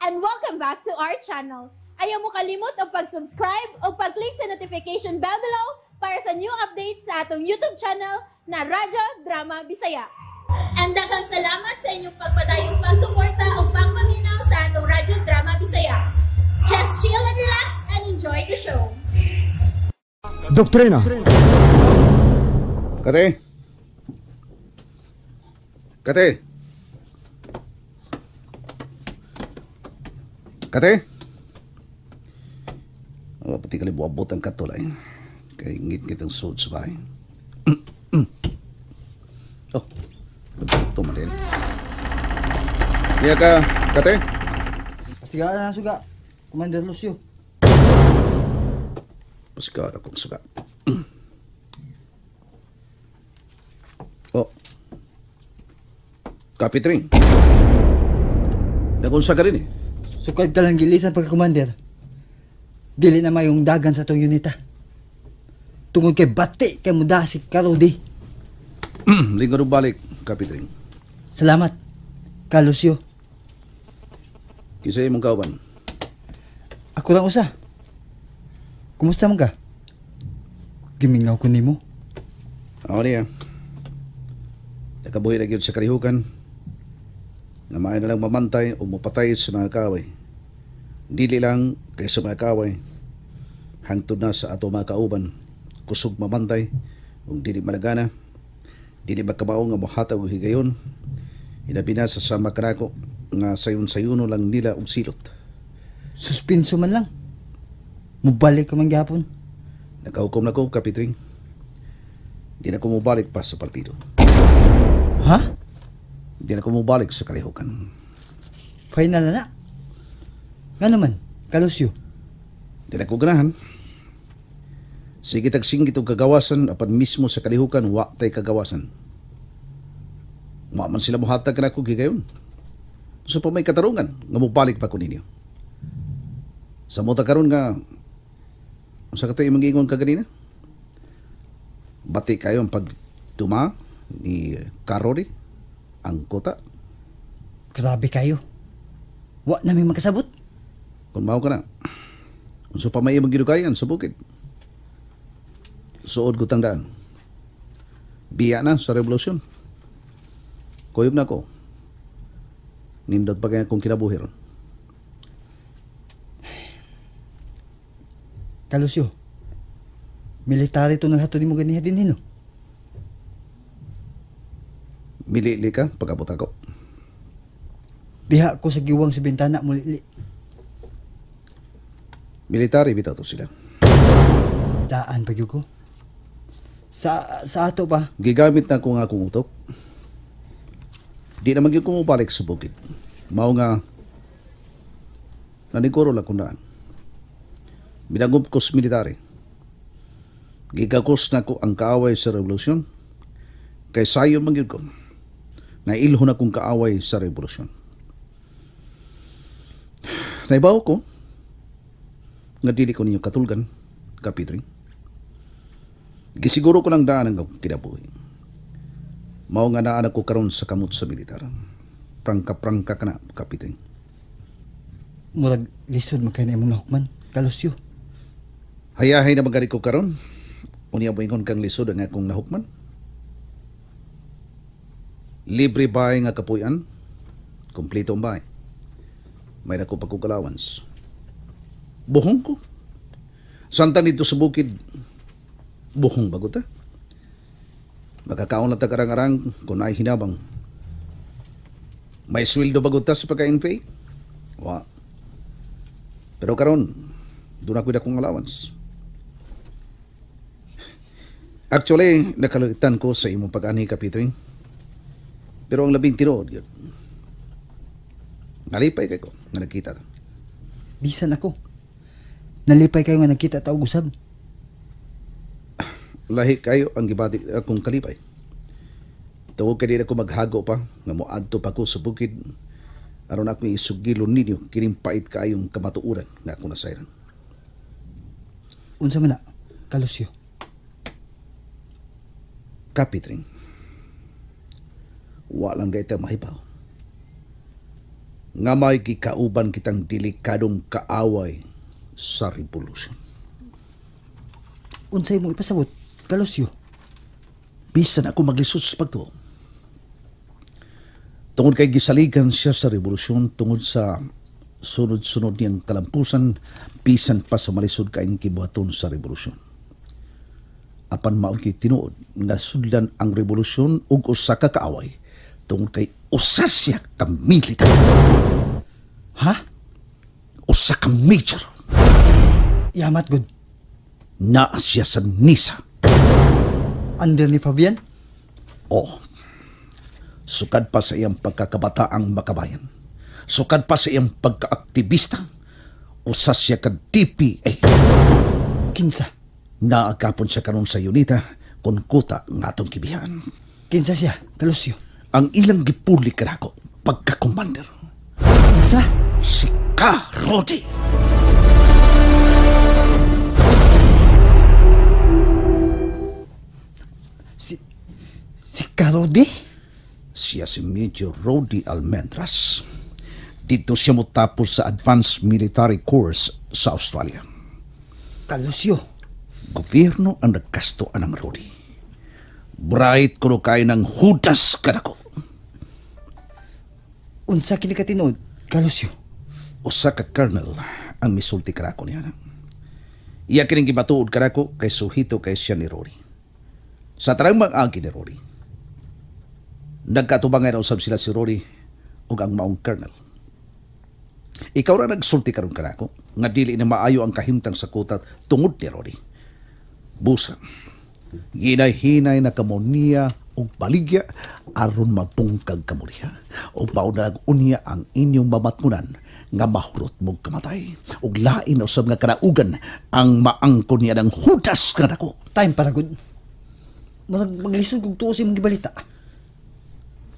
and welcome back to our channel. Ayaw mo kalimot o pag-subscribe o pag-click sa notification bell below para sa new updates sa atong YouTube channel na Radyo Drama Bisaya. And daghang salamat sa inyong pagpadayong pagsuporta o pagpaminaw sa atong Radyo Drama Bisaya. Just chill and relax and enjoy the show. Doktrina. Kate. Kate. Kate. Oh, pati kalibuabot ang katulay. Kaya ngit-ngit ang suod sa bahay. Oh, ito man din. Niya ka, Kate? Pasigara na suga, Commander Lucio. Pasigara kong suga. Oh. Kapitring. Nagunsa ka rin eh. Sukad ka lang gilisan pagka-commander. Dili na mayong dagan sa tong unita. Tungod kay bati kay muda si Karodi. Linggo balik, Kapitring. Salamat, ka Lucio. Kisay mong kauban. Ako lang usa. Kumusta man ka? Gimingaw ko nimo. Ako niya. Nakabuhi na gyud sa kalihukan. Namay na lang mamantay o mapatay sa mga kaway. Dili lang kay sa mga kaway. Hangtod na sa ato mga kauban. Kusog mamantay kung dili malagana. Dili magkabao nga mohatag o higayon. Ilabi na sa sama kanako nga sayon-sayono lang nila og silot. Suspinso man lang. Mubalik ka man gihapon. Nakahukom na ko, Kapitring. Di na ko mubalik pa sa partido. Ha? Di na ko mubalik sa kalihukan. Final na. Nga naman, ka Lucio. Di na ko ganahan. Sige tagsinggit og kagawasan apan mismo sa kalihukan wa tay kagawasan. Wa man sila mohatag kanako gigayon. So pa may katarungan nga mobalik pa ko ninyo. Sa mota karon nga unsa ka tay mangingon ka ganina? Bati kayo ang pagduma ni Karori ang kota. Grabe kayo. Wa namin makasabot. Kung mao ka na. Unsa pa may magidukayan sa bukid. Suod ko tangdaan. Biya na sa revolusyon. Kuyog na ko. Nindot pa kaya kong kinabuhi ron. Ka Lucio. Military to naghato ni mo ganiha din hino. Milili ka pagkabot ako. Diha ko sa giwang sa bintana muli. Military bitaw to sila. Daan pa gyud ko. Sa ato pa. Gigamit na ko nga akong utok. Di naman yung kumubalik sa bukid. Mao nga naniguro lang kung daan. Binagupkos military. Gigakos na ko ang kaaway sa revolusyon. Kay sayo mangyud ko. Nailho na kong kaaway sa revolusyon. Naibaw ko nga dili ko ninyo katulgan, Kapitring. Gisiguro ko lang daan ang kinabuhi. Mao nga naan ako karon sa kamot sa militar. Prangka-prangka ka na, Kapitring. Murag lisod man kay na imong nahukman, ka Lucio. Hayahay na magari ko karon. Unya mo ingon kang lisod ang akong nahukman. Libre bahay nga kapuyan. Kompleto ang bahay. May nako pa kong allowance. Buhong ko. Santan dito sa bukid. Buhong bagot ha. Makakaon lang tagarang-arang kung ay hinabang. May sweldo bagot sa pagka-NPA? Wa. Pero karon, doon ako akong allowance. Actually, nakalitan ko sa imong pag-ani, Kapitring. Pero ang labing tinuod, yun. Nalipay kay ko, nga nagkita. Bisan ako. Nalipay kayo nga nagkita taog usab. Lahi kayo ang gibati akong kalipay. Tuwag ka din ako maghago pa, nga moadto pa ko sa bukid. Aron ako isugilon ninyo, kining pait kaayong kamatuuran nga ako nasayran. Unsa man na, ka Lucio? Kapitring. Walang dayta mahibaw. nga may gikauban kitang delikadong kaaway sa revolusyon. Unsay mo ipasabot, Kalusyo? Bisan ako maglisod sa pagtuo. Tungod kay gisaligan siya sa revolusyon tungod sa sunod-sunod niyang kalampusan, bisan pa sa malisod kaing kibuhaton sa revolusyon. Apan maong tinuod nga sudlan ang revolusyon ug usa ka kaaway tungod kay usa siya ka militar. Ha? Usa ka major. Yamat good. Naa siya sa NISA. Under ni Fabian? O, sukad pa sa iyang pagkakabataang makabayan. Sukad pa sa iyang pagkaaktivista. Usa siya ka DPA. Kinsa? Naagapon siya karon sa unita kung kuta ng atong kibihan. Kinsa siya, Kalusyo? Ang ilang gipuli kanako pagka-commander. Kinsa? Si Ka Rodi. Si Karodi? Siya si Major Rodi Almendras. Dito siya motapos sa Advanced Military Course sa Australia. Kalusyo? Gobyerno ang nagkastoan ng Rodi. Bright kuno kay ng hudas kanako. Unsa kini ka tinuod, Kalusyo? Usa ka colonel ang misulti kanako niya. Iya kining gibatuod kanako kay suhito kay siya ni Rodi. Sa tarang mag-agi ni Rodi, nagkatubangan usab sila si Rodi ug ang maong colonel. Ikaw ra nagsulti karon kanako nga dili na maayo ang kahimtang sa kutat tungod ni Rodi. Busa, ginay-hinay na kamo niya ug baligya aron mapungkag kamo niya. Ug maunag unya ang inyong mamatkunan nga mahurot mong kamatay. Ug lain na usab nga kanaugan ang maangkon niya ng hudas kanako. Time para good. Maglisod kong tuos imong gibalita.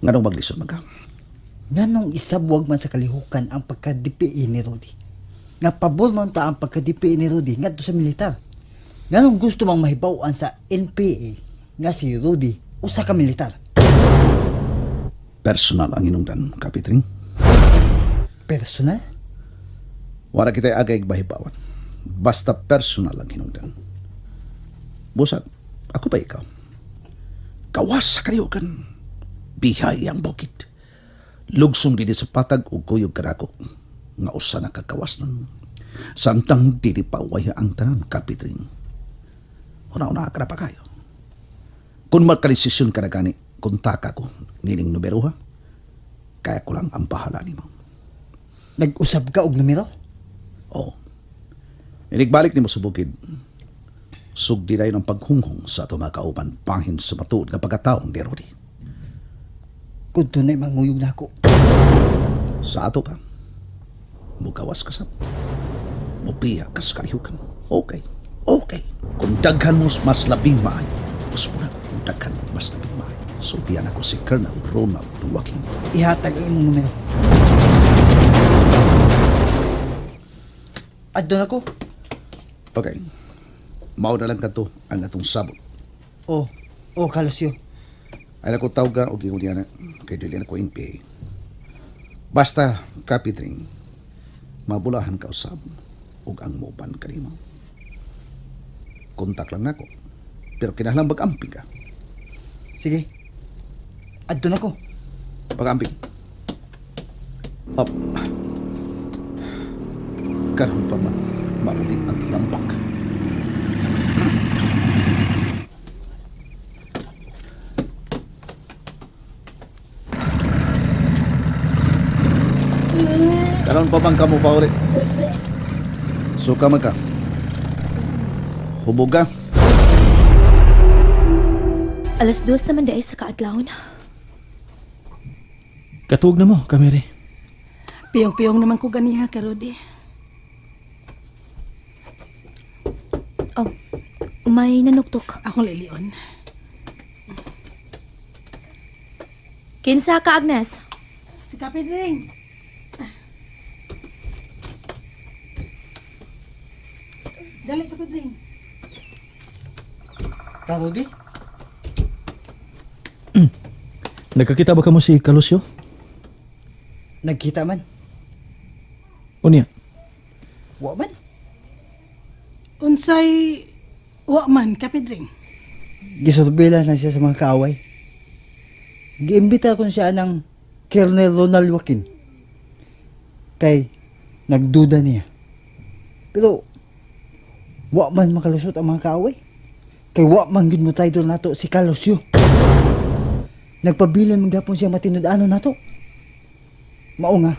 Nganong maglisod man ka? Nganong isabwag man sa kalihukan ang pagka-DPA ni Rodi? Nga pabor man ta ang pagka-DPA ni Rodi ngadto sa militar. Nganong gusto mang mahibaw-an sa NPA nga si Rodi usa ka militar? Personal ang inungdan, Kapitring. Personal? Wala kita agay bahibawan. Basta personal ang hinungdan. Busag, ako ba ikaw? Kawas sa kalihukan. Bihay ang bukid. Lugsong dili sa patag o kuyog kanako. Nga usa na kakawas nun. Samtang dili pa waya ang tanan, Kapitring. Una-una ka na pa kayo. Kung magkadesisyon ka na gani, kuntaka ko, nining numero ha, kaya ko lang ang bahala ni mo. Nag-usab ka og numero? Oo. Inigbalik ni mo sa bukid. Sugdi na yun ang paghunghong sa ato mga kauban panghin sa matuod nga pagkataong ni Rodi. Kung tunay manguyog na ako. Sa ato pa, mugawas ka sa mupiya ka sa kalihukan. Okay. Kung daghan mo mas labing maayo, mas muna kung daghan mo mas labing maayo. So tiyan ako si Colonel Ronald Joaquin. Ihatag ang imong numero. Adto ako. Okay. Mao na lang ka to ang atong sabot. Oh, Kalusyo. Ay na ko tawag ka o gingon niya na kay dili na ko NPA. Basta, Kapitring, mabulahan ka usab ug ang moban kanimo. Kontak lang nako. Pero kinahanglan mag-amping ka. Sige. Adto na ko. Pag-amping. Up. Karon pa man maulit ang ilampak. Karon pa bang kamo pa ulit? Suka man ka. Hubog ka. 2:00 naman dahil sa kaadlawon. Katug na mo, Kamere. Piyong-piyong naman ko ganiha, Karodi. Oh, may nanuktok. Akong lilion. Kinsa ka, Agnes? Si Kapitring. Dali, Kapitring. Karodi? Nagkakita ba ka mo si Kalusyo? Nagkita man. Unya. Wa man. Unsay wa man, Kapidring. Gisurbila na siya sa mga kaaway. Giimbita ko siya ng Colonel Ronald Joaquin. Kay nagduda niya. Pero wa man makalusot ang mga kaaway. Kay wa man gid mo tayo nato si Calosio. Nagpabilan man gapon siya matinud-ano nato. Mao nga.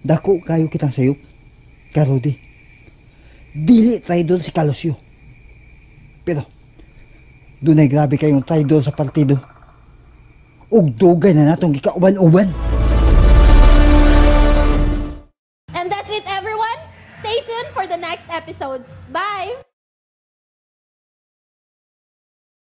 Dako kayo kitang sayop. Karodi. Dili traidor si Calosio. Pero dunay grabe kayong traidor sa partido. Ug dugay na natong gikauban-uban. And that's it, everyone. Stay tuned for the next episodes. Bye!